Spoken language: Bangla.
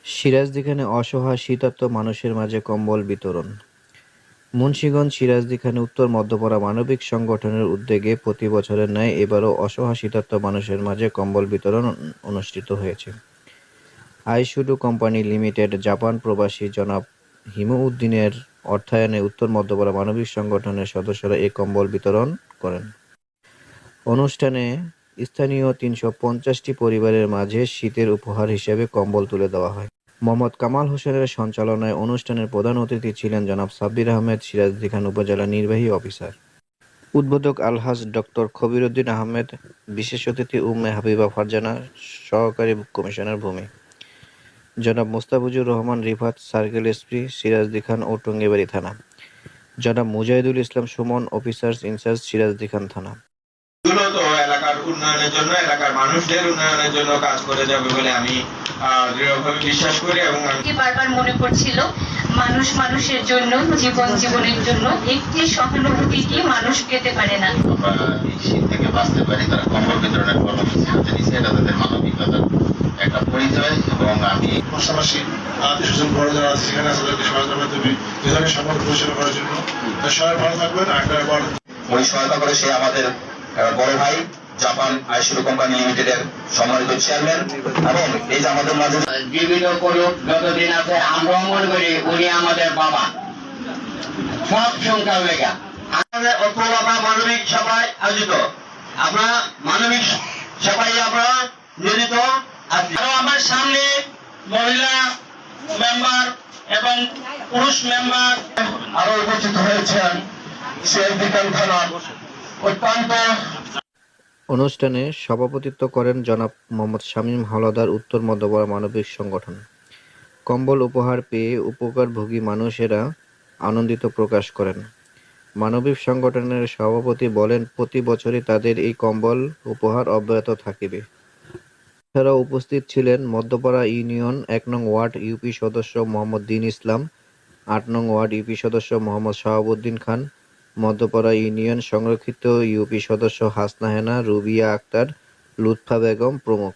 সিরাজদিখানে অসহায় শীতার্ত মানুষের মাঝে কম্বল বিতরণ। মুন্সিগঞ্জ সিরাজদিখানে উত্তর মধ্যপাড়া মানবিক সংগঠনের উদ্যোগে প্রতি বছরের ন্যায় এবারও অসহায় শীতার্ত মানুষের মাঝে কম্বল বিতরণ অনুষ্ঠিত হয়েছে। আইশুডু কোম্পানি লিমিটেড জাপান প্রবাসী জনাব হিমুউদ্দিনের অর্থায়নে উত্তর মধ্যপাড়া মানবিক সংগঠনের সদস্যরা এ কম্বল বিতরণ করেন। অনুষ্ঠানে স্থানীয় ৩৫০টি পরিবারের মাঝে শীতের উপহার হিসেবে কম্বল তুলে দেওয়া হয়। মোহাম্মদ কামাল হোসেনের সঞ্চালনায় অনুষ্ঠানের প্রধান অতিথি ছিলেন জনাব সাব্বির আহমেদ, সিরাজদিখান উপজেলা নির্বাহী অফিসার। উদ্বোধক আলহাজ ডক্টর খবিরউদ্দিন আহমেদ, বিশেষ অতিথি উম্মে হাবিবা ফারজানা, সহকারী কমিশনার ভূমি জনাব মোস্তাফিজুর রহমান রিফাত, সার্কেল এসপি সিরাজদিখান ও টঙ্গিবাড়ি থানা, জনাব মুজাহিদুল ইসলাম সুমন, অফিসার্স ইনচার্জ সিরাজদিখান থানা। মূলত এলাকার উন্নয়নের জন্য, এলাকার মানুষদের উন্নয়নের জন্য কাজ করে যাবে বলে আমি দৃঢ়ভাবে বিশ্বাস করি এবং বারবার মনে পড়ছিল মানুষ মানুষের জন্য, জীবন জীবনের জন্য একটি সহানুভূতি কি মানুষ পেতে পারে না। এই শীত থেকে বাঁচতে পারি, তারা কম্বল বিতরণের কর্মসূচি হাতে নিচ্ছে। এটা তাদের মানবিকতার একটা পরিচয় এবং আমি পাশাপাশি আত্মীয় বড় যারা আছে সেখানে আছে তাদেরকে সহায়তার মাধ্যমে এ ধরনের সম্পর্ক পরিচালনা করার জন্য সবাই ভালো থাকবেন। উনি সহায়তা করে সে আমাদের বড় ভাই জাপান আইশুডু কোম্পানি লিমিটেডের সম্মানিত চেয়ারম্যান এবং এই যে আমাদের মাঝে জীবিত করুক যতদিন আছে। আমরা মনে করি উনি আমাদের বাবা, সব সংখ্যা লেখা আমাদের অথবা মানবিক সেবায় আয়োজিত, আমরা মানবিক সেবায় আমরা নিয়োজিত আছি। আরো আমার সামনে মহিলা মেম্বার এবং পুরুষ মেম্বার আরো উপস্থিত হয়েছেন সিরাজদিখান থানার অত্যন্ত। অনুষ্ঠানে সভাপতিত্ব করেন জনাব মোহাম্মদ শামীম হাওলাদার, উত্তর মধ্যপাড়া মানবিক সংগঠন। কম্বল উপহার পেয়ে উপকারভোগী মানুষেরা আনন্দিত প্রকাশ করেন। মানবিক সংগঠনের সভাপতি বলেন, প্রতি বছরই তাদের এই কম্বল উপহার অব্যাহত থাকিবে। এছাড়াও উপস্থিত ছিলেন মধ্যপাড়া ইউনিয়ন ১ নং ওয়ার্ড ইউপি সদস্য মোহাম্মদ দীন ইসলাম, ৮ নং ওয়ার্ড ইউপি সদস্য মোহাম্মদ শাহাবুদ্দিন খান, মধ্যপাড়া ইউনিয়ন সংরক্ষিত ইউপি সদস্য হাসনা হেনা, রুবিয়া আক্তার, লুৎফা বেগম প্রমুখ।